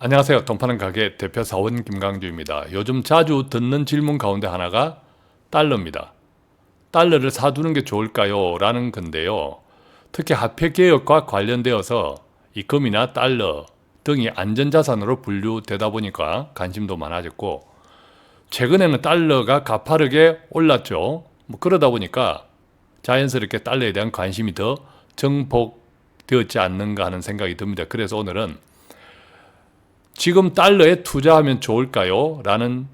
안녕하세요. 돈 파는 가게 대표 사원 김강주입니다. 요즘 자주 듣는 질문 가운데 하나가 달러입니다. 달러를 사두는 게 좋을까요? 라는 건데요. 특히 화폐 개혁과 관련되어서 이 금이나 달러 등이 안전자산으로 분류되다 보니까 관심도 많아졌고, 최근에는 달러가 가파르게 올랐죠. 그러다 보니까 자연스럽게 달러에 대한 관심이 더 증폭되었지 않는가 하는 생각이 듭니다. 그래서 오늘은 지금 달러에 투자하면 좋을까요? 라는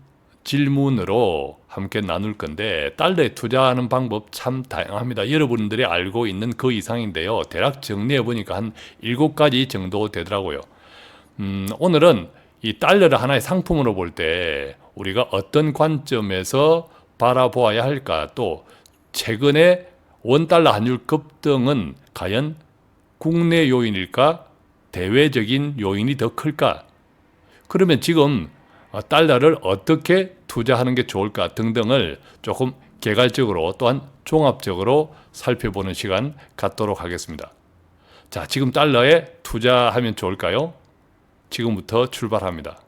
질문으로 함께 나눌 건데, 달러에 투자하는 방법 참 다양합니다. 여러분들이 알고 있는 그 이상인데요. 대략 정리해 보니까 한 7가지 정도 되더라고요. 오늘은 이 달러를 하나의 상품으로 볼 때 우리가 어떤 관점에서 바라보아야 할까, 또 최근에 원달러 환율 급등은 과연 국내 요인일까, 대외적인 요인이 더 클까, 그러면 지금 달러를 어떻게 투자하는 게 좋을까 등등을 조금 개괄적으로 또한 종합적으로 살펴보는 시간 갖도록 하겠습니다. 자, 지금 달러에 투자하면 좋을까요? 지금부터 출발합니다.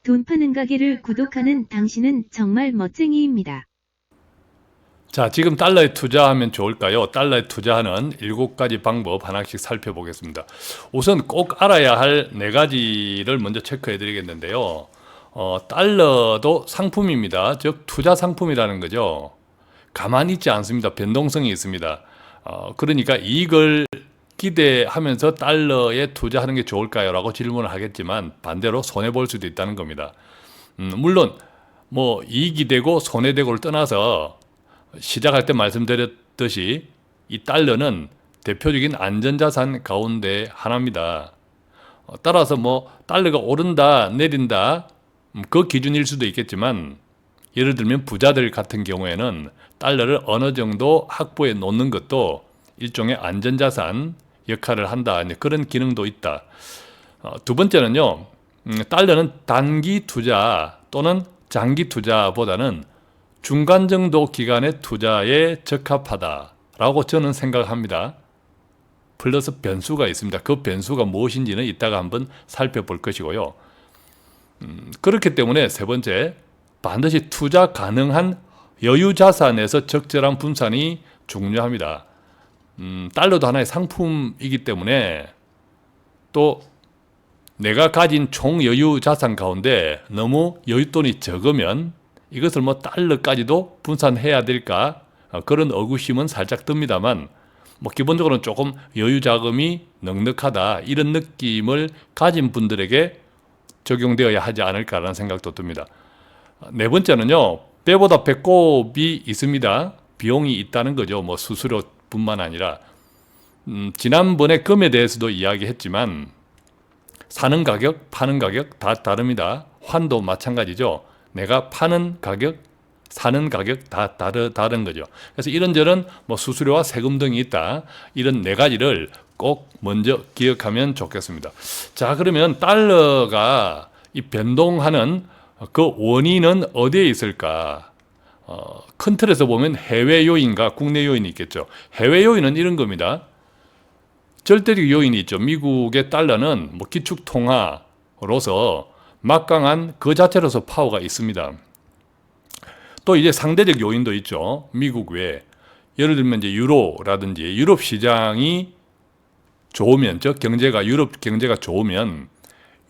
돈 파는 가게를 구독하는 당신은 정말 멋쟁이입니다. 자, 지금 달러에 투자하면 좋을까요? 달러에 투자하는 7가지 방법 하나씩 살펴보겠습니다. 우선 꼭 알아야 할 4가지를 먼저 체크해 드리겠는데요. 달러도 상품입니다. 즉 투자 상품이라는 거죠. 가만히 있지 않습니다. 변동성이 있습니다. 그러니까 이익을 기대하면서 달러에 투자하는 게 좋을까요? 라고 질문을 하겠지만 반대로 손해볼 수도 있다는 겁니다. 물론 뭐 이익이 되고 손해되고를 떠나서 시작할 때 말씀드렸듯이 이 달러는 대표적인 안전자산 가운데 하나입니다. 따라서 뭐 달러가 오른다 내린다 그 기준일 수도 있겠지만, 예를 들면 부자들 같은 경우에는 달러를 어느 정도 확보해 놓는 것도 일종의 안전자산 역할을 한다, 그런 기능도 있다. 두 번째는요, 달러는 단기 투자 또는 장기 투자보다는 중간 정도 기간의 투자에 적합하다라고 저는 생각합니다. 플러스 변수가 있습니다. 그 변수가 무엇인지는 이따가 한번 살펴볼 것이고요. 그렇기 때문에 세 번째, 반드시 투자 가능한 여유 자산에서 적절한 분산이 중요합니다. 달러도 하나의 상품이기 때문에 또 내가 가진 총 여유 자산 가운데 너무 여윳돈이 적으면 이것을 뭐 달러까지도 분산해야 될까, 그런 의구심은 살짝 듭니다만, 뭐 기본적으로는 조금 여유 자금이 넉넉하다 이런 느낌을 가진 분들에게 적용되어야 하지 않을까라는 생각도 듭니다. 네 번째는요, 배보다 배꼽이 있습니다. 비용이 있다는 거죠. 뭐 수수료뿐만 아니라 지난번에 금에 대해서도 이야기했지만 사는 가격, 파는 가격 다 다릅니다. 환도 마찬가지죠. 내가 파는 가격, 사는 가격 다 다른 거죠. 그래서 이런저런 뭐 수수료와 세금 등이 있다. 이런 4가지를 꼭 먼저 기억하면 좋겠습니다. 자, 그러면 달러가 이 변동하는 그 원인은 어디에 있을까? 큰 틀에서 보면 해외 요인과 국내 요인이 있겠죠. 해외 요인은 이런 겁니다. 절대적 요인이 있죠. 미국의 달러는 뭐 기축 통화로서 막강한 그 자체로서 파워가 있습니다. 또 이제 상대적 요인도 있죠. 미국 외에 예를 들면 이제 유로라든지 유럽 시장이 좋으면, 즉 경제가 유럽 경제가 좋으면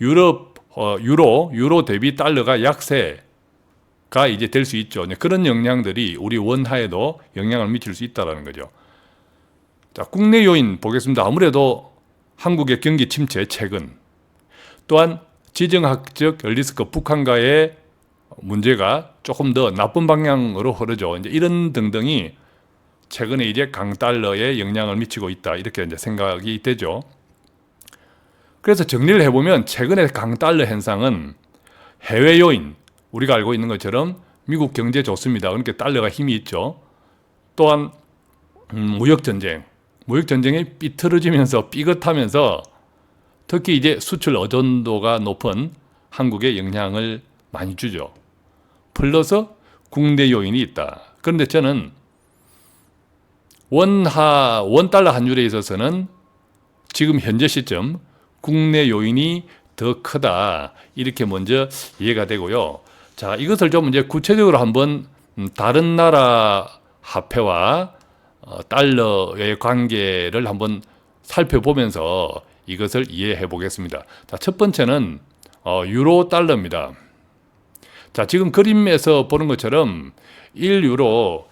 유로 대비 달러가 약세가 이제 될 수 있죠. 그런 영향들이 우리 원화에도 영향을 미칠 수 있다라는 거죠. 자, 국내 요인 보겠습니다. 아무래도 한국의 경기 침체 최근, 또한 지정학적 리스크, 북한과의 문제가 조금 더 나쁜 방향으로 흐르죠. 이제 이런 등등이 최근에 이제 강달러에 영향을 미치고 있다, 이렇게 이제 생각이 되죠. 그래서 정리를 해보면 최근의 강달러 현상은 해외 요인, 우리가 알고 있는 것처럼 미국 경제 좋습니다. 그러니까 달러가 힘이 있죠. 또한 무역전쟁이 삐뚤어지면서 삐끗하면서 특히 이제 수출 의존도가 높은 한국에 영향을 많이 주죠. 플러스 국내 요인이 있다. 그런데 저는 원달러 환율에 있어서는 지금 현재 시점 국내 요인이 더 크다. 이렇게 먼저 이해가 되고요. 자, 이것을 좀 이제 구체적으로 한번 다른 나라 화폐와 달러의 관계를 한번 살펴보면서 이것을 이해해 보겠습니다. 자, 첫 번째는 유로 달러입니다. 자, 지금 그림에서 보는 것처럼 1유로가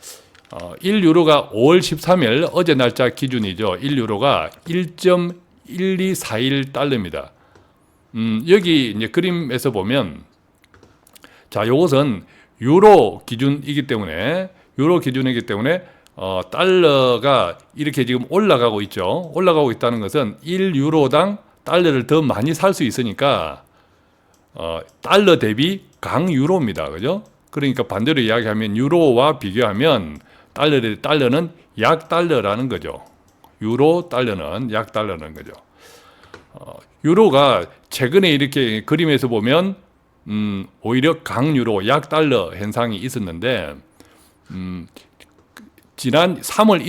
5월 13일 어제 날짜 기준이죠. 1유로가 1.1241 달러입니다. 여기 이제 그림에서 보면 자, 요것은 유로 기준이기 때문에 달러가 이렇게 지금 올라가고 있죠. 올라가고 있다는 것은 1유로당 달러를 더 많이 살 수 있으니까 달러 대비 강유로입니다. 그죠? 그러니까 반대로 이야기하면 유로와 비교하면 달러는 약달러라는 거죠. 유로 달러는 약달러라는 거죠. 유로가 최근에 이렇게 그림에서 보면 오히려 강유로 약달러 현상이 있었는데 지난 3월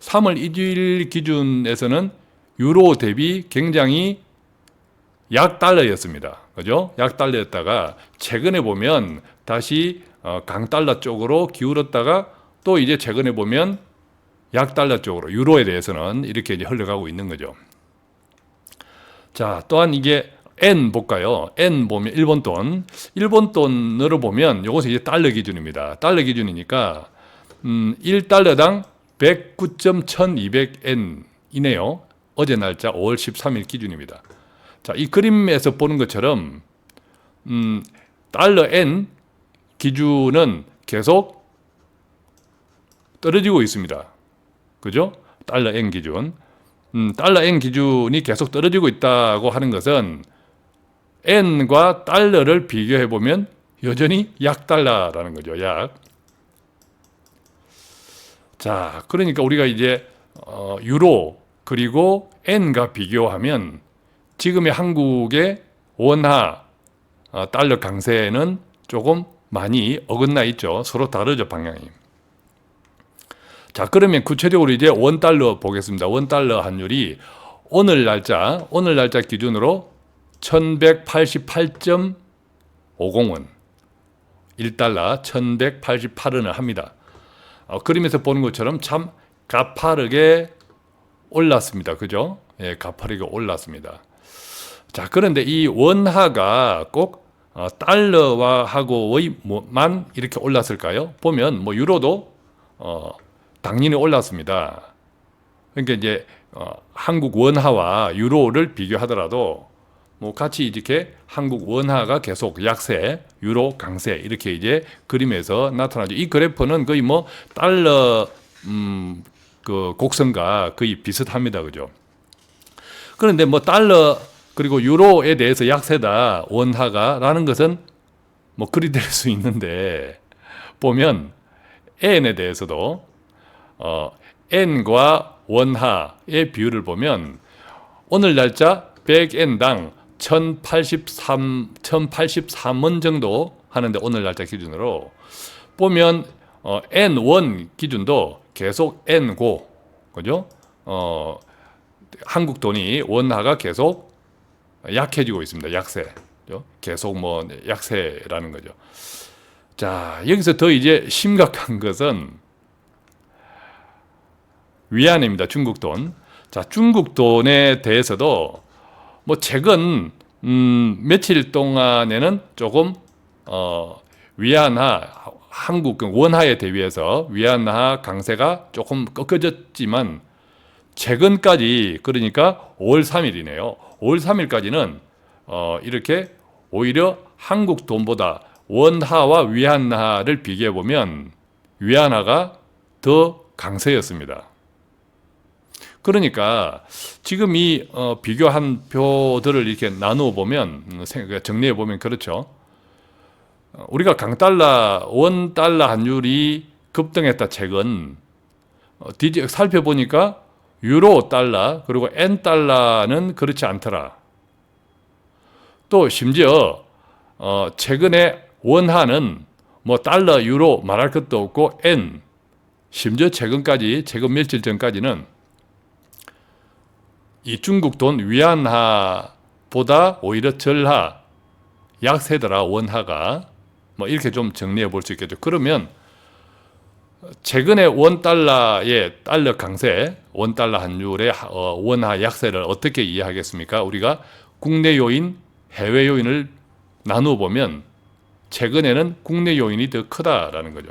1일 기준에서는 유로 대비 굉장히 약달러였습니다. 그죠? 약달러였다가 최근에 보면 다시 강달러 쪽으로 기울었다가 또 이제 최근에 보면 약달러 쪽으로 유로에 대해서는 이렇게 이제 흘러가고 있는 거죠. 자, 또한 이게 엔 볼까요? 엔 보면 일본 돈으로 보면 이것이 이제 달러 기준입니다. 달러 기준이니까 1달러당 109.1200엔이네요. 어제 날짜 5월 13일 기준입니다. 자, 이 그림에서 보는 것처럼 달러 엔 기준은 계속 떨어지고 있습니다. 그죠? 달러 엔 기준. 달러 엔 기준이 계속 떨어지고 있다고 하는 것은 엔과 달러를 비교해 보면 여전히 약달러라는 거죠. 약. 자, 그러니까 우리가 이제 유로 그리고 엔과 비교하면 지금의 한국의 원화 달러 강세는 조금 많이 어긋나 있죠. 서로 다르죠, 방향이. 자, 그러면 구체적으로 이제 원달러 보겠습니다. 원달러 환율이 오늘 날짜 기준으로 1188.50원, 1달러 1188원을 합니다. 그림에서 보는 것처럼 참 가파르게 올랐습니다. 그죠? 예, 가파르게 올랐습니다. 자, 그런데 이 원화가 꼭 달러와하고만 이렇게 올랐을까요? 보면 뭐 유로도 당연히 올랐습니다. 그러니까 이제 한국 원화와 유로를 비교하더라도 뭐 같이 이렇게 한국 원화가 계속 약세, 유로 강세 이렇게 이제 그림에서 나타나죠. 이 그래프는 거의 뭐 달러 그 곡선과 거의 비슷합니다. 그죠? 그런데 뭐 달러 그리고 유로에 대해서 약세다 원화가라는 것은 뭐 그리 될 수 있는데 보면 엔에 대해서도 엔과 원화의 비율을 보면 오늘 날짜 100엔당 1083원 정도 하는데 오늘 날짜 기준으로 보면 N1 기준도 계속 N고 그죠? 한국 돈이 원화가 계속 약해지고 있습니다. 약세. 그죠? 계속 뭐 약세라는 거죠. 자, 여기서 더 이제 심각한 것은 위안입니다. 중국 돈. 자, 중국 돈에 대해서도 뭐 최근 며칠 동안에는 조금 위안화 한국 원화에 대비해서 위안화 강세가 조금 꺾어졌지만 최근까지 그러니까 5월 3일이네요. 5월 3일까지는 이렇게 오히려 한국 돈보다 원화와 위안화를 비교해 보면 위안화가 더 강세였습니다. 그러니까 지금 이 비교한 표들을 이렇게 나누어 보면 정리해 보면 그렇죠. 우리가 강달러, 원달러 환율이 급등했다 최근 살펴보니까 유로 달러 그리고 엔 달러는 그렇지 않더라. 또 심지어 최근에 원화는 뭐 달러, 유로 말할 것도 없고 엔 심지어 최근 며칠 전까지는 이 중국 돈 위안화보다 보다 오히려 절하, 약세더라 원화가. 뭐 이렇게 좀 정리해 볼 수 있겠죠. 그러면 최근에 원달러의 달러 강세, 원달러 환율의 원화 약세를 어떻게 이해하겠습니까? 우리가 국내 요인, 해외 요인을 나누어 보면 최근에는 국내 요인이 더 크다라는 거죠.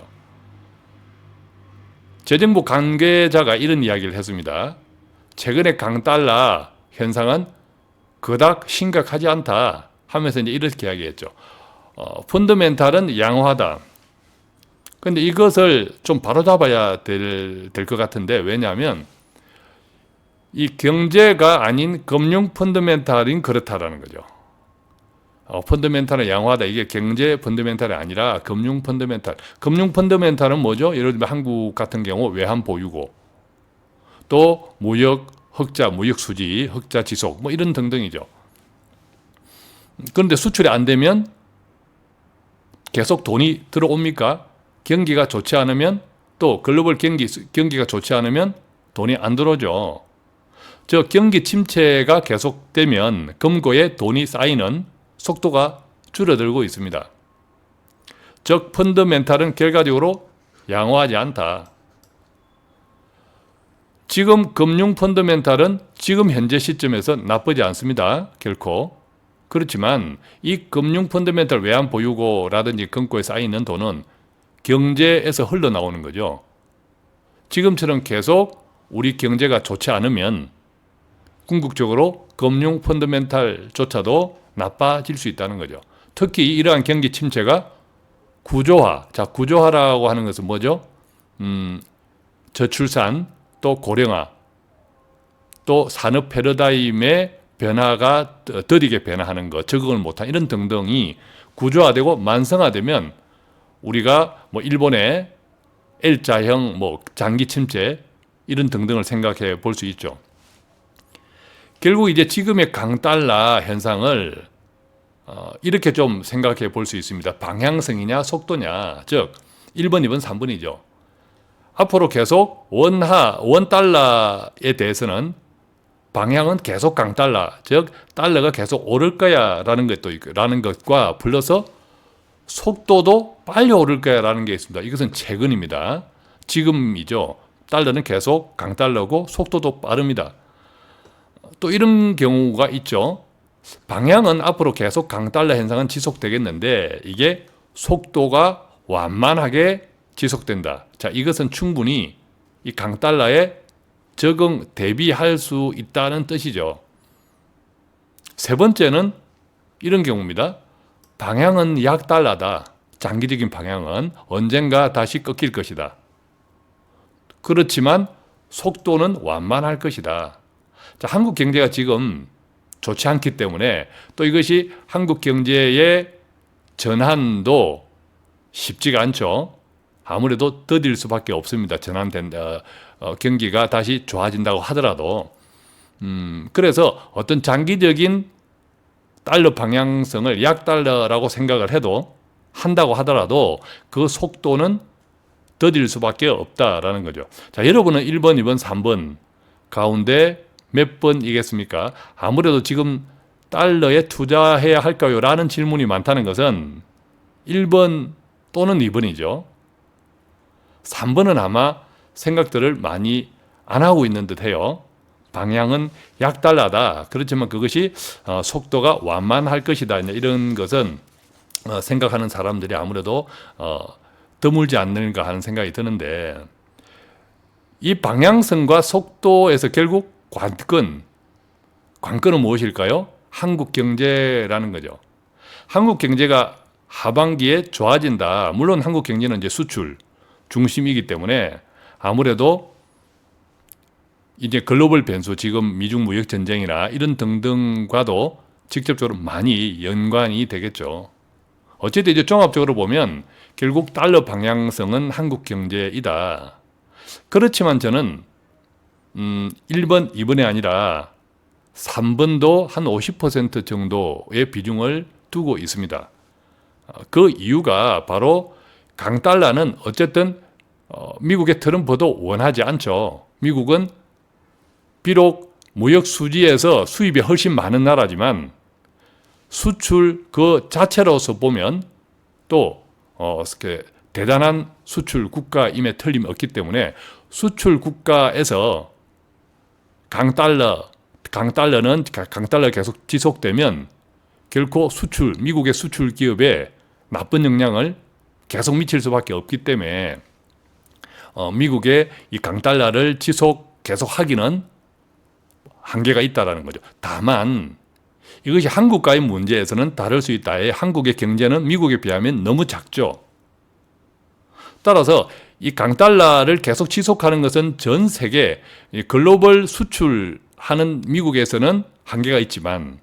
재정부 관계자가 이런 이야기를 했습니다. 최근에 강달러 현상은 그닥 심각하지 않다 하면서 이제 이렇게 이야기했죠. 펀더멘탈은 양호하다. 근데 이것을 좀 바로잡아야 될 것 같은데, 왜냐하면 이 경제가 아닌 금융 펀더멘탈인 그렇다라는 거죠. 펀더멘탈은 양호하다. 이게 경제 펀더멘탈이 아니라 금융 펀더멘탈. 금융 펀더멘탈은 뭐죠? 예를 들면 한국 같은 경우 외환 보유고, 또 무역 흑자, 무역 수지, 흑자 지속, 뭐 이런 등등이죠. 그런데 수출이 안 되면 계속 돈이 들어옵니까? 경기가 좋지 않으면, 또 글로벌 경기가 좋지 않으면 돈이 안 들어오죠. 저 경기 침체가 계속되면 금고에 돈이 쌓이는 속도가 줄어들고 있습니다. 즉 펀더멘탈은 결과적으로 양호하지 않다. 지금 금융 펀더멘탈은 지금 현재 시점에서 나쁘지 않습니다. 결코. 그렇지만 이 금융 펀더멘탈 외환 보유고라든지 금고에 쌓이는 돈은 경제에서 흘러나오는 거죠. 지금처럼 계속 우리 경제가 좋지 않으면 궁극적으로 금융 펀더멘탈조차도 나빠질 수 있다는 거죠. 특히 이러한 경기 침체가 구조화. 자, 구조화라고 하는 것은 뭐죠? 저출산, 또 고령화, 또 산업 패러다임의 변화가 더디게 변화하는 것, 적응을 못한 이런 등등이 구조화되고 만성화되면 우리가 뭐 일본의 L자형 뭐 장기 침체 이런 등등을 생각해 볼 수 있죠. 결국 이제 지금의 강달러 현상을 이렇게 좀 생각해 볼 수 있습니다. 방향성이냐 속도냐. 즉 1번, 2번, 3번이죠. 앞으로 계속 원달러에 대해서는 방향은 계속 강달러, 즉 달러가 계속 오를 거야 라는 것도 있고, 라는 것과 플러스 속도도 빨리 오를 거야 라는 게 있습니다. 이것은 최근입니다. 지금이죠. 달러는 계속 강달러고 속도도 빠릅니다. 또 이런 경우가 있죠. 방향은 앞으로 계속 강달러 현상은 지속되겠는데 이게 속도가 완만하게 지속된다. 자, 이것은 충분히 이 강달러에 적응, 대비할 수 있다는 뜻이죠. 세 번째는 이런 경우입니다. 방향은 약달러다. 장기적인 방향은 언젠가 다시 꺾일 것이다. 그렇지만 속도는 완만할 것이다. 자, 한국 경제가 지금 좋지 않기 때문에 또 이것이 한국 경제의 전환도 쉽지가 않죠. 아무래도 더딜 수밖에 없습니다. 전환된다. 경기가 다시 좋아진다고 하더라도. 그래서 어떤 장기적인 달러 방향성을 약달러라고 생각을 한다고 하더라도 그 속도는 더딜 수밖에 없다라는 거죠. 자, 여러분은 1번, 2번, 3번 가운데 몇 번이겠습니까? 아무래도 지금 달러에 투자해야 할까요? 라는 질문이 많다는 것은 1번 또는 2번이죠. 3번은 아마 생각들을 많이 안 하고 있는 듯해요. 방향은 약달러다. 그렇지만 그것이 속도가 완만할 것이다. 이런 것은 생각하는 사람들이 아무래도 드물지 않는가 하는 생각이 드는데, 이 방향성과 속도에서 결국 관건은 무엇일까요? 한국 경제라는 거죠. 한국 경제가 하반기에 좋아진다. 물론 한국 경제는 이제 수출 중심이기 때문에 아무래도 이제 글로벌 변수, 지금 미중 무역 전쟁이나 이런 등등과도 직접적으로 많이 연관이 되겠죠. 어쨌든 이제 종합적으로 보면 결국 달러 방향성은 한국 경제이다. 그렇지만 저는 1번, 2번이 아니라 3번도 한 50% 정도의 비중을 두고 있습니다. 그 이유가 바로 강달러는 어쨌든 미국의 트럼프도 원하지 않죠. 미국은 비록 무역 수지에서 수입이 훨씬 많은 나라지만 수출 그 자체로서 보면 또 이렇게 대단한 수출 국가임에 틀림이 없기 때문에 수출 국가에서 강달러는 계속 지속되면 결코 미국의 수출 기업에 나쁜 영향을 계속 미칠 수밖에 없기 때문에 미국의 이 강달러를 계속 하기는 한계가 있다라는 거죠. 다만 이것이 한국과의 문제에서는 다를 수 있다. 한국의 경제는 미국에 비하면 너무 작죠. 따라서 이 강달러를 계속 지속하는 것은 전 세계 글로벌 수출하는 미국에서는 한계가 있지만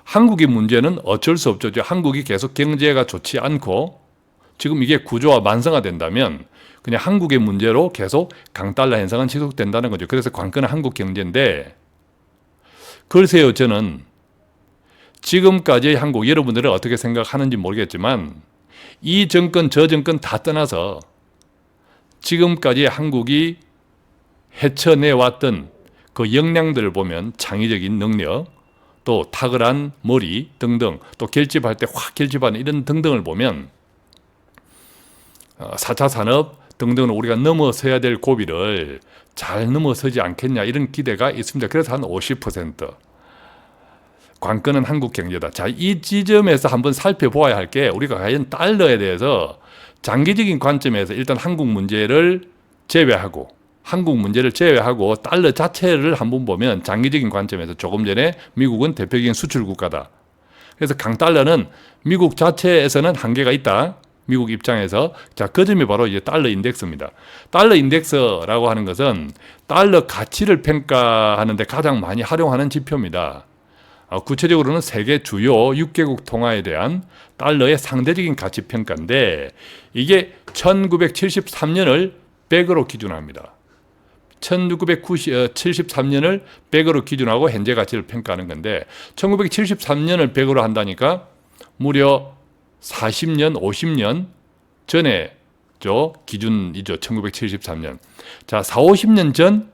한국의 문제는 어쩔 수 없죠. 한국이 계속 경제가 좋지 않고 지금 이게 구조가 만성화된다면 그냥 한국의 문제로 계속 강달러 현상은 지속된다는 거죠. 그래서 관건은 한국 경제인데 글쎄요, 저는 지금까지의 한국, 여러분들은 어떻게 생각하는지 모르겠지만 이 정권 저 정권 다 떠나서 지금까지 한국이 헤쳐내왔던 그 역량들을 보면 창의적인 능력, 또 탁월한 머리 등등, 또 결집할 때 확 결집하는 이런 등등을 보면 4차 산업 등등은 우리가 넘어서야 될 고비를 잘 넘어서지 않겠냐 이런 기대가 있습니다. 그래서 한 50%. 관건은 한국 경제다. 자, 이 지점에서 한번 살펴보아야 할 게 우리가 과연 달러에 대해서 장기적인 관점에서 일단 한국 문제를 제외하고 달러 자체를 한번 보면 장기적인 관점에서 조금 전에 미국은 대표적인 수출 국가다. 그래서 강달러는 미국 자체에서는 한계가 있다. 미국 입장에서. 자, 그 점이 바로 이제 달러 인덱스입니다. 달러 인덱스라고 하는 것은 달러 가치를 평가하는데 가장 많이 활용하는 지표입니다. 구체적으로는 세계 주요 6개국 통화에 대한 달러의 상대적인 가치 평가인데 이게 1973년을 100으로 기준합니다. 1973년을 100으로 기준하고 현재 가치를 평가하는 건데 1973년을 100으로 한다니까 무려 40년, 50년 전에 기준이죠. 1973년. 자, 4, 50년 전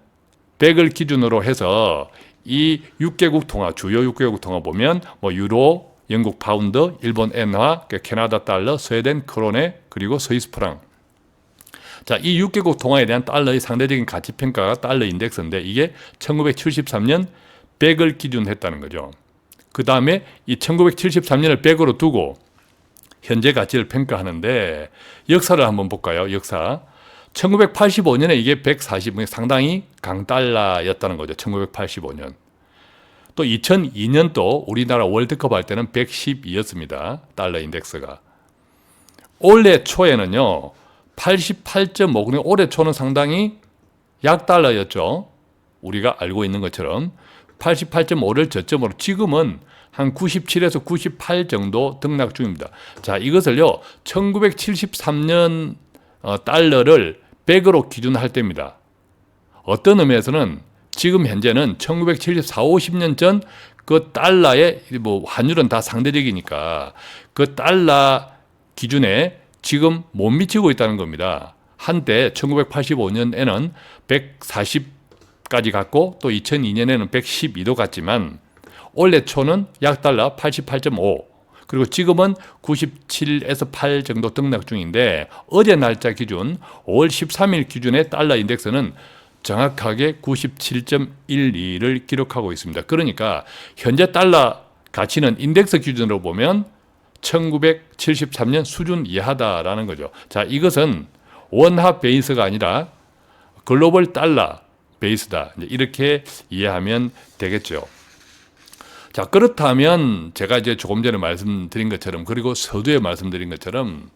100을 기준으로 해서 이 6개국 통화, 주요 6개국 통화 보면 뭐 유로, 영국 파운드, 일본 엔화, 캐나다 달러, 스웨덴 크로네, 그리고 스위스 프랑. 자, 이 6개국 통화에 대한 달러의 상대적인 가치 평가가 달러 인덱스인데 이게 1973년 100을 기준했다는 거죠. 그 다음에 이 1973년을 100으로 두고 현재 가치를 평가하는데 역사를 한번 볼까요? 역사. 1985년에 이게 140, 상당히 강달러였다는 거죠. 1985년. 또 2002년도 우리나라 월드컵 할 때는 112였습니다. 달러 인덱스가. 올해 초에는요. 88.5, 그러니까 올해 초는 상당히 약달러였죠. 우리가 알고 있는 것처럼 88.5를 저점으로 지금은 한 97에서 98 정도 등락 중입니다. 자, 이것을요. 1973년 달러를 100으로 기준할 때입니다. 어떤 의미에서는 지금 현재는 1974, 50년 전 그 달러의 환율은 다 상대적이니까 그 달러 기준에 지금 못 미치고 있다는 겁니다. 한때 1985년에는 140까지 갔고 또 2002년에는 112도 갔지만 올해 초는 약 달러 88.5 그리고 지금은 97에서 8 정도 등락 중인데 어제 날짜 기준 5월 13일 기준의 달러 인덱스는 정확하게 97.12를 기록하고 있습니다. 그러니까 현재 달러 가치는 인덱스 기준으로 보면 1973년 수준 이하다라는 거죠. 자, 이것은 원화 베이스가 아니라 글로벌 달러 베이스다. 이렇게 이해하면 되겠죠. 자, 그렇다면 제가 이제 조금 전에 말씀드린 것처럼 그리고 서두에 말씀드린 것처럼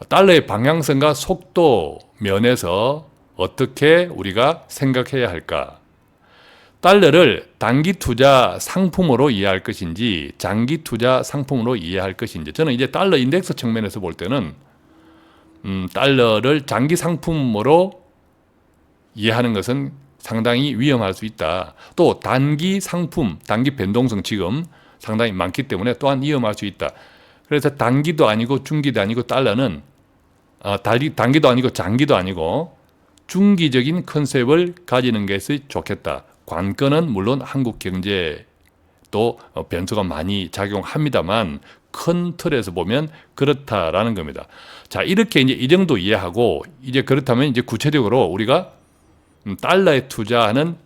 달러의 방향성과 속도 면에서 어떻게 우리가 생각해야 할까? 달러를 단기 투자 상품으로 이해할 것인지 장기 투자 상품으로 이해할 것인지 저는 이제 달러 인덱스 측면에서 볼 때는 달러를 장기 상품으로 이해하는 것은 상당히 위험할 수 있다. 또 단기 상품, 단기 변동성 지금 상당히 많기 때문에 또한 위험할 수 있다. 그래서 단기도 아니고 중기도 아니고 달러는 단기도 아니고 장기도 아니고 중기적인 컨셉을 가지는 것이 좋겠다. 관건은 물론 한국 경제 또 변수가 많이 작용합니다만 큰 틀에서 보면 그렇다라는 겁니다. 자, 이렇게 이제 이 정도 이해하고 이제 그렇다면 이제 구체적으로 우리가 달러에 투자하는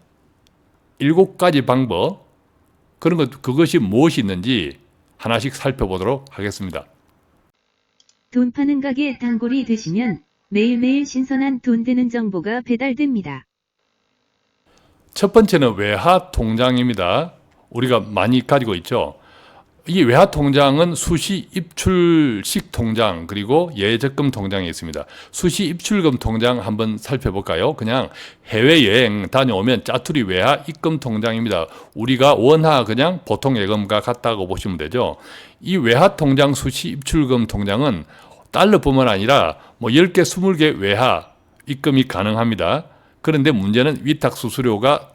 7가지 방법 그것이 무엇이 있는지 하나씩 살펴보도록 하겠습니다. 돈 파는 가게 단골이 되시면 매일매일 신선한 돈 되는 정보가 배달됩니다. 첫 번째는 외화 통장입니다. 우리가 많이 가지고 있죠. 이 외화 통장은 수시 입출식 통장 그리고 예적금 통장이 있습니다. 수시 입출금 통장 한번 살펴볼까요? 그냥 해외여행 다녀오면 짜투리 외화 입금 통장입니다. 우리가 원화 그냥 보통 예금과 같다고 보시면 되죠. 이 외화 통장 수시 입출금 통장은 달러뿐만 아니라 뭐 10개, 20개 외화 입금이 가능합니다. 그런데 문제는 위탁 수수료가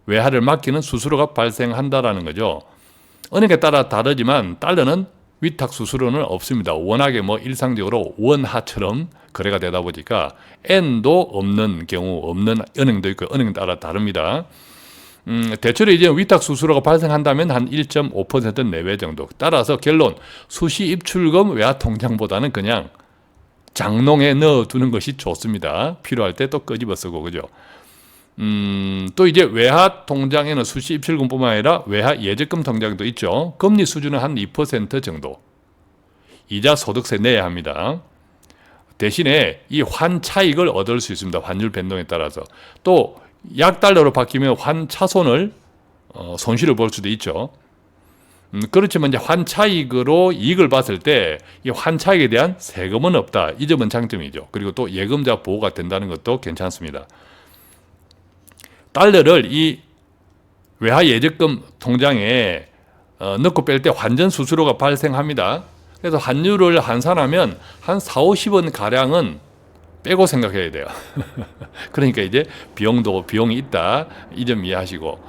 외화를 맡기는 수수료가 발생한다라는 거죠. 은행에 따라 다르지만 달러는 위탁 수수료는 없습니다. 워낙에 뭐 일상적으로 원화처럼 거래가 되다 보니까 N도 없는 경우 없는 은행도 있고 은행 따라 다릅니다. 대체로 이제 위탁 수수료가 발생한다면 한 1.5% 내외 정도. 따라서 결론 수시 입출금 외화 통장보다는 그냥 장롱에 넣어두는 것이 좋습니다. 필요할 때 또 끄집어 쓰고 그죠. 또 이제 외화 통장에는 수시 입출금뿐만 아니라 외화 예적금 통장도 있죠. 금리 수준은 한 2% 정도. 이자 소득세 내야 합니다. 대신에 이 환차익을 얻을 수 있습니다. 환율 변동에 따라서. 또 약달러로 바뀌면 환차손을 손실을 볼 수도 있죠. 그렇지만 이제 환차익으로 이익을 봤을 때 이 환차익에 대한 세금은 없다. 이 점은 장점이죠. 그리고 또 예금자 보호가 된다는 것도 괜찮습니다. 달러를 이 외화 예적금 통장에 넣고 뺄 때 환전 수수료가 발생합니다. 그래서 환율을 환산하면 한 4, 50원 가량은 빼고 생각해야 돼요. 그러니까 이제 비용이 있다. 이 점 이해하시고.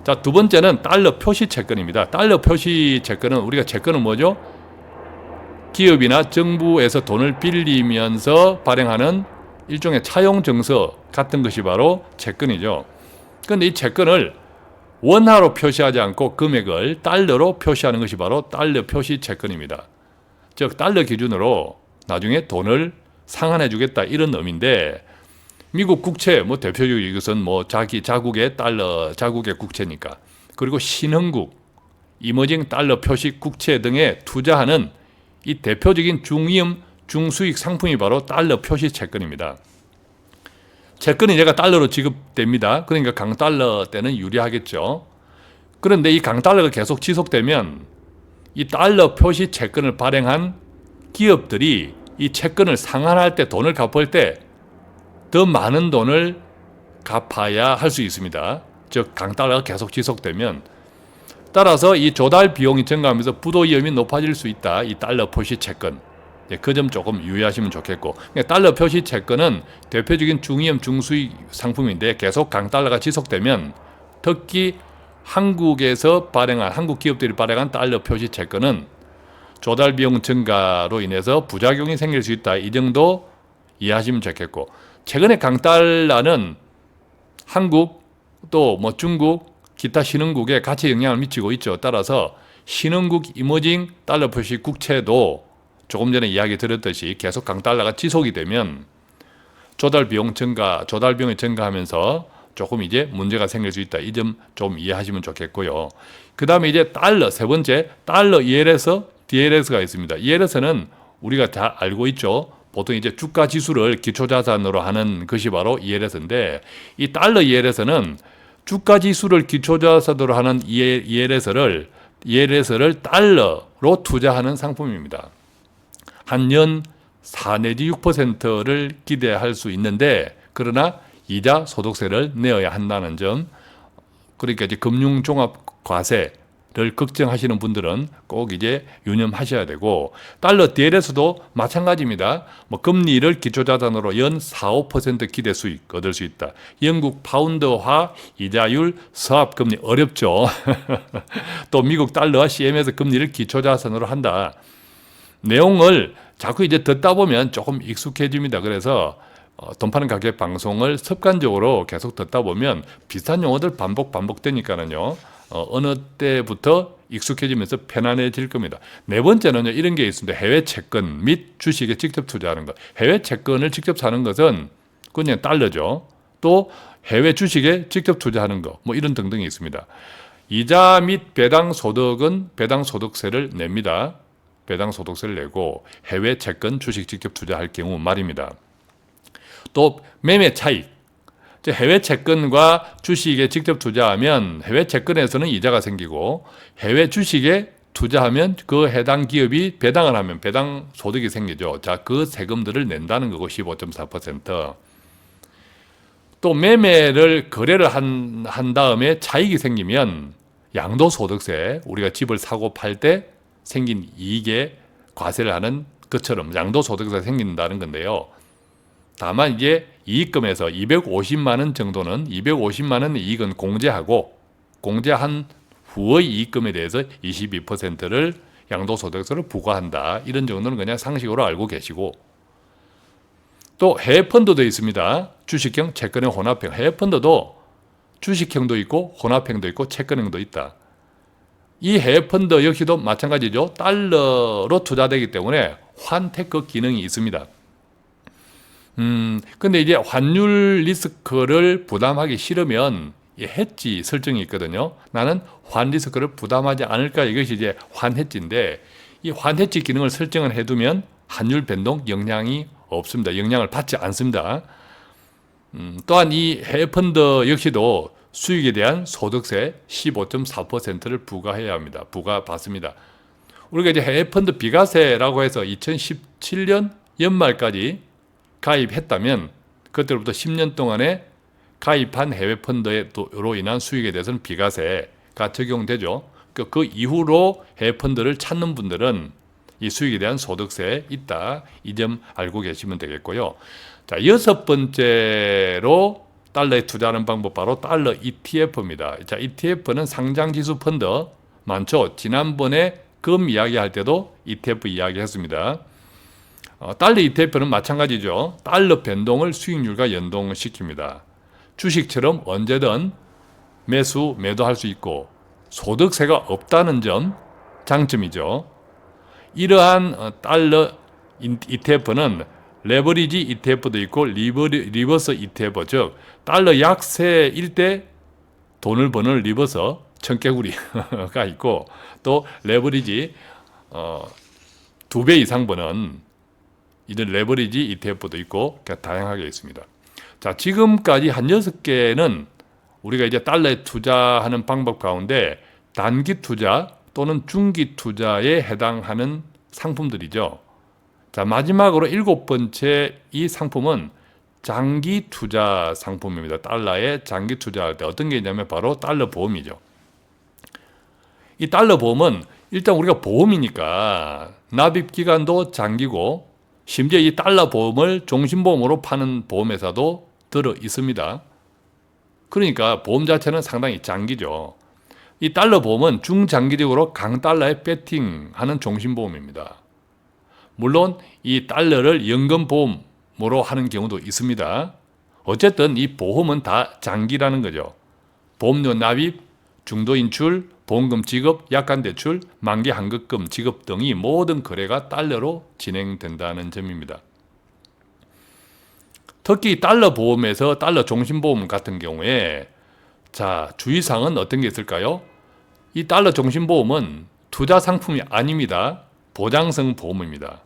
자, 두 번째는 달러 표시 채권입니다. 달러 표시 채권은 우리가 채권은 뭐죠? 기업이나 정부에서 돈을 빌리면서 발행하는 일종의 차용 증서 같은 것이 바로 채권이죠. 그런데 이 채권을 원화로 표시하지 않고 금액을 달러로 표시하는 것이 바로 달러 표시 채권입니다. 즉 달러 기준으로 나중에 돈을 상환해 주겠다 이런 의미인데 미국 국채 뭐 대표적으로 이것은 뭐 자국의 달러 자국의 국채니까 그리고 신흥국 이머징 달러 표시 국채 등에 투자하는 이 대표적인 중위험 중수익 상품이 바로 달러 표시 채권입니다. 채권이 얘가 달러로 지급됩니다. 그러니까 강달러 때는 유리하겠죠. 그런데 이 강달러가 계속 지속되면 이 달러 표시 채권을 발행한 기업들이 이 채권을 상환할 때 돈을 갚을 때 더 많은 돈을 갚아야 할 수 있습니다. 즉 강달러가 계속 지속되면 따라서 이 조달 비용이 증가하면서 부도 위험이 높아질 수 있다. 이 달러 표시 채권. 그 점 조금 유의하시면 좋겠고 달러 표시 채권은 대표적인 중위험 중수익 상품인데 계속 강달러가 지속되면 특히 한국 기업들이 발행한 달러 표시 채권은 조달 비용 증가로 인해서 부작용이 생길 수 있다. 이 정도 이해하시면 좋겠고 최근에 강달러는 한국 또 뭐 중국 기타 신흥국에 같이 영향을 미치고 있죠. 따라서 신흥국 이머징 달러 표시 국채도 조금 전에 이야기 드렸듯이 계속 강달러가 지속이 되면 조달 비용이 증가하면서 조금 이제 문제가 생길 수 있다. 이 점 좀 이해하시면 좋겠고요. 그 다음에 이제 세 번째 달러 ELS, DLS가 있습니다. ELS는 우리가 다 알고 있죠. 보통 이제 주가 지수를 기초자산으로 하는 것이 바로 ELS인데 이 달러 ELS는 주가 지수를 기초자산으로 하는 ELS를 달러로 투자하는 상품입니다. 한 년 4 내지 6%를 기대할 수 있는데 그러나 이자 소득세를 내어야 한다는 점 그러니까 이제 금융종합과세를 걱정하시는 분들은 꼭 이제 유념하셔야 되고 달러 DLS도 마찬가지입니다. 뭐 금리를 기초자산으로 연 4, 5% 기대 수익 얻을 수 있다. 영국 파운드화 이자율 서합금리 어렵죠. 또 미국 달러와 CMS 금리를 기초자산으로 한다. 내용을 자꾸 이제 듣다 보면 조금 익숙해집니다. 그래서 돈 파는 가게 방송을 습관적으로 계속 듣다 보면 비슷한 용어들 반복되니까는요. 어느 때부터 익숙해지면서 편안해질 겁니다. 네 번째는요, 이런 게 있습니다. 해외 채권 및 주식에 직접 투자하는 것. 해외 채권을 직접 사는 것은 그냥 달러죠. 또 해외 주식에 직접 투자하는 것, 뭐 이런 등등이 있습니다. 이자 및 배당 소득은 배당 소득세를 냅니다. 배당 소득세를 내고 해외 채권 주식 직접 투자할 경우 말입니다. 또 매매 차익. 해외 채권과 주식에 직접 투자하면 해외 채권에서는 이자가 생기고 해외 주식에 투자하면 그 해당 기업이 배당을 하면 배당 소득이 생기죠. 자, 그 세금들을 낸다는 거고 15.4%. 또 매매를 거래를 한 다음에 차익이 생기면 양도소득세, 우리가 집을 사고 팔 때 생긴 이익에 과세를 하는 것처럼 양도소득세가 생긴다는 건데요. 다만 이제 이익금에서 250만 원 정도는 250만 원의 이익은 공제하고 공제한 후의 이익금에 대해서 22%를 양도소득세로 부과한다. 이런 정도는 그냥 상식으로 알고 계시고, 또 해외 펀드도 있습니다. 주식형, 채권형, 혼합형. 해외 펀드도 주식형도 있고 혼합형도 있고 채권형도 있다. 이 해외 펀드 역시도 마찬가지죠. 달러로 투자되기 때문에 환테크 기능이 있습니다. 근데 이제 환율 리스크를 부담하기 싫으면 이 해지 설정이 있거든요. 나는 환 리스크를 부담하지 않을까, 이것이 이제 환해지인데, 이 환해지 기능을 설정을 해두면 환율 변동 영향이 없습니다. 영향을 받지 않습니다. 또한 이 해외 펀드 역시도 수익에 대한 소득세 15.4%를 부과해야 합니다. 부과받습니다. 우리가 이제 해외 펀드 비과세라고 해서 2017년 연말까지 가입했다면 그때로부터 10년 동안에 가입한 해외 펀드로 인한 수익에 대해서는 비과세가 적용되죠. 그 이후로 해외 펀드를 찾는 분들은 이 수익에 대한 소득세에 있다. 이 점 알고 계시면 되겠고요. 자, 여섯 번째로 달러에 투자하는 방법, 바로 달러 ETF입니다. 자, ETF는 상장지수 펀드 많죠. 지난번에 금 이야기할 때도 ETF 이야기했습니다. 달러 ETF는 마찬가지죠. 달러 변동을 수익률과 연동시킵니다. 주식처럼 언제든 매수, 매도할 수 있고 소득세가 없다는 점 장점이죠. 이러한 달러 ETF는 레버리지 ETF도 있고 리버스 ETF, 즉 달러 약세일 때 돈을 버는 리버스 청개구리가 있고, 또 레버리지 2배 이상 버는 이런 레버리지 ETF도 있고 다양하게 있습니다. 자, 지금까지 한 6개는 우리가 이제 달러에 투자하는 방법 가운데 단기 투자 또는 중기 투자에 해당하는 상품들이죠. 자, 마지막으로 7번째 이 상품은 장기 투자 상품입니다. 달러에 장기 투자할 때 어떤 게 있냐면 바로 달러 보험이죠. 이 달러 보험은 일단 우리가 보험이니까 납입 기간도 장기고, 심지어 이 달러 보험을 종신보험으로 파는 보험회사도 들어 있습니다. 그러니까 보험 자체는 상당히 장기죠. 이 달러 보험은 중장기적으로 강달러에 배팅하는 종신보험입니다. 물론 이 달러를 연금보험으로 하는 경우도 있습니다. 어쨌든 이 보험은 다 장기라는 거죠. 보험료 납입, 중도 인출, 보험금 지급, 약관대출, 만기 환급금 지급 등이 모든 거래가 달러로 진행된다는 점입니다. 특히 달러 보험에서 달러 종신보험 같은 경우에, 자, 주의사항은 어떤 게 있을까요? 이 달러 종신보험은 투자 상품이 아닙니다. 보장성 보험입니다.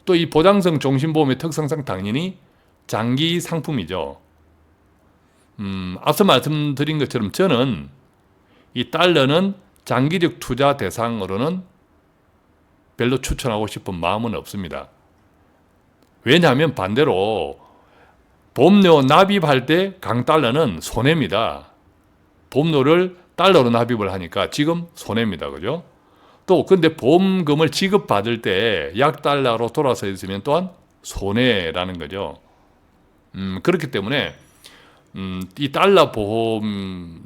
또 이 보장성 종신보험의 특성상 당연히 장기 상품이죠. 앞서 말씀드린 것처럼 저는 이 달러는 장기적 투자 대상으로는 별로 추천하고 싶은 마음은 없습니다. 왜냐하면 반대로 보험료 납입할 때 강달러는 손해입니다. 보험료를 달러로 납입을 하니까 지금 손해입니다. 그죠? 또 근데 보험금을 지급받을 때 약달러로 돌아서 있으면 또한 손해라는 거죠. 그렇기 때문에 이 달러 보험과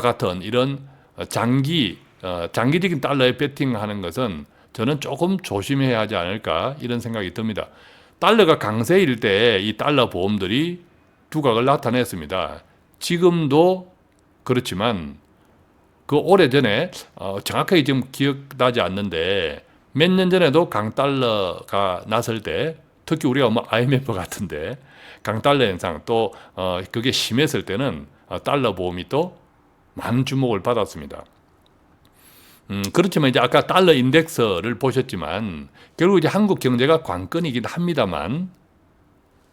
같은 이런 장기적인 달러에 배팅하는 것은 저는 조금 조심해야 하지 않을까, 이런 생각이 듭니다. 달러가 강세일 때 이 달러 보험들이 두각을 나타냈습니다. 지금도 그렇지만 그 오래전에 정확하게 지금 기억나지 않는데 몇 년 전에도 강달러가 났을 때 특히 우리가 뭐 IMF 같은데 강달러 현상 또 그게 심했을 때는 달러 보험이 또 많은 주목을 받았습니다. 그렇지만 이제 아까 달러 인덱스를 보셨지만 결국 이제 한국 경제가 관건이긴 합니다만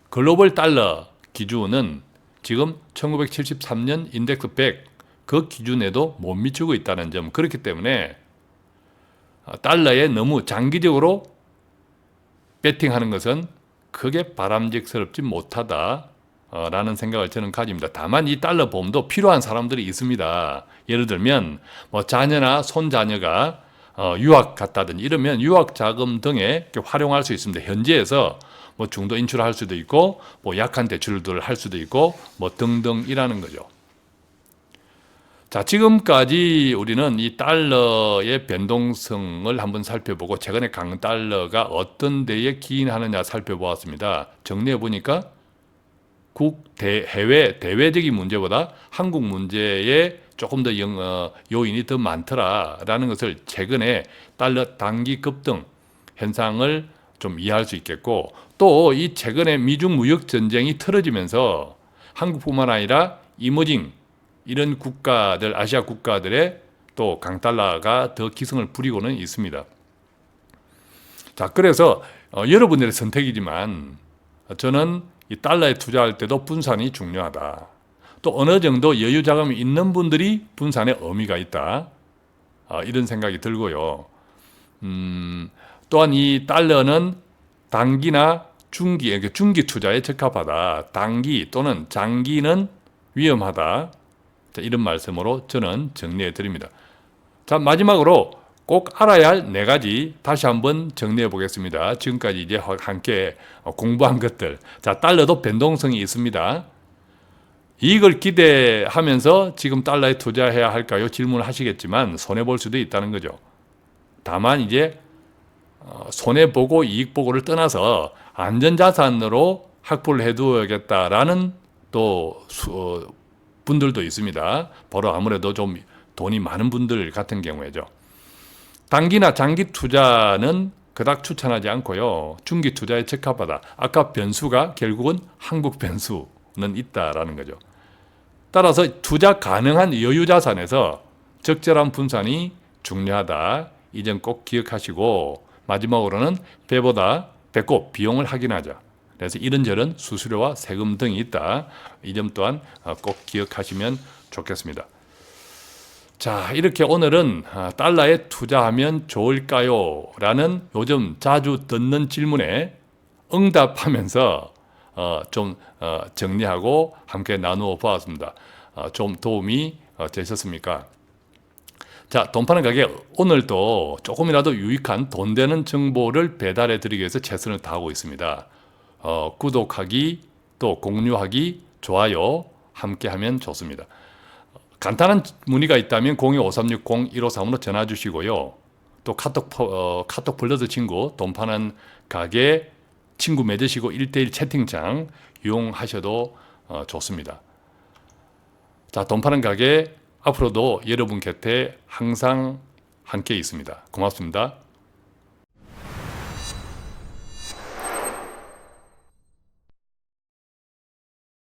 글로벌 달러 기준은 지금 1973년 인덱스 100 그 기준에도 못 미치고 있다는 점. 그렇기 때문에 달러에 너무 장기적으로 배팅하는 것은 크게 바람직스럽지 못하다라는 생각을 저는 가집니다. 다만 이 달러 보험도 필요한 사람들이 있습니다. 예를 들면 뭐 자녀나 손자녀가 유학 갔다든지 이러면 유학 자금 등에 활용할 수 있습니다. 현지에서 뭐 중도 인출할 수도 있고 뭐 약한 대출들을 할 수도 있고 뭐 등등이라는 거죠. 자, 지금까지 우리는 이 달러의 변동성을 한번 살펴보고 최근에 강달러가 어떤 데에 기인하느냐 살펴보았습니다. 정리해 보니까 해외 대외적인 문제보다 한국 문제에 조금 더 요인이 더 많더라라는 것을 최근에 달러 단기 급등 현상을 좀 이해할 수 있겠고 또 이 최근에 미중 무역 전쟁이 틀어지면서 한국뿐만 아니라 이머징 이런 국가들, 아시아 국가들의 또 강달러가 더 기승을 부리고는 있습니다. 자, 그래서 여러분들의 선택이지만 저는 이 달러에 투자할 때도 분산이 중요하다. 또 어느 정도 여유 자금이 있는 분들이 분산에 의미가 있다. 이런 생각이 들고요. 또한 이 달러는 단기나 중기 투자에 적합하다. 단기 또는 장기는 위험하다. 자, 이런 말씀으로 저는 정리해 드립니다. 자, 마지막으로 꼭 알아야 할 4가지 다시 한번 정리해 보겠습니다. 지금까지 이제 함께 공부한 것들. 자, 달러도 변동성이 있습니다. 이익을 기대하면서 지금 달러에 투자해야 할까요? 질문을 하시겠지만 손해볼 수도 있다는 거죠. 다만 이제 손해보고 이익보고를 떠나서 안전자산으로 확보를 해두어야겠다라는 또 분들도 있습니다. 바로 아무래도 좀 돈이 많은 분들 같은 경우에죠. 단기나 장기 투자는 그닥 추천하지 않고요. 중기 투자에 적합하다. 아까 변수가 결국은 한국 변수는 있다라는 거죠. 따라서 투자 가능한 여유 자산에서 적절한 분산이 중요하다. 이 점 꼭 기억하시고 마지막으로는 배보다 배꼽 비용을 확인하자. 그래서 이런저런 수수료와 세금 등이 있다. 이 점 또한 꼭 기억하시면 좋겠습니다. 자, 이렇게 오늘은 달러에 투자하면 좋을까요? 라는 요즘 자주 듣는 질문에 응답하면서 좀 정리하고 함께 나누어 보았습니다. 좀 도움이 되셨습니까? 자, 돈 파는 가게 오늘도 조금이라도 유익한 돈 되는 정보를 배달해 드리기 위해서 최선을 다하고 있습니다. 구독하기, 또 공유하기, 좋아요 함께 하면 좋습니다. 간단한 문의가 있다면 02-5360-1535로 전화 주시고요. 또 카톡 플러스 친구, 돈 파는 가게 친구 맺으시고 1대1 채팅창 이용하셔도 좋습니다. 자, 돈 파는 가게 앞으로도 여러분 곁에 항상 함께 있습니다. 고맙습니다.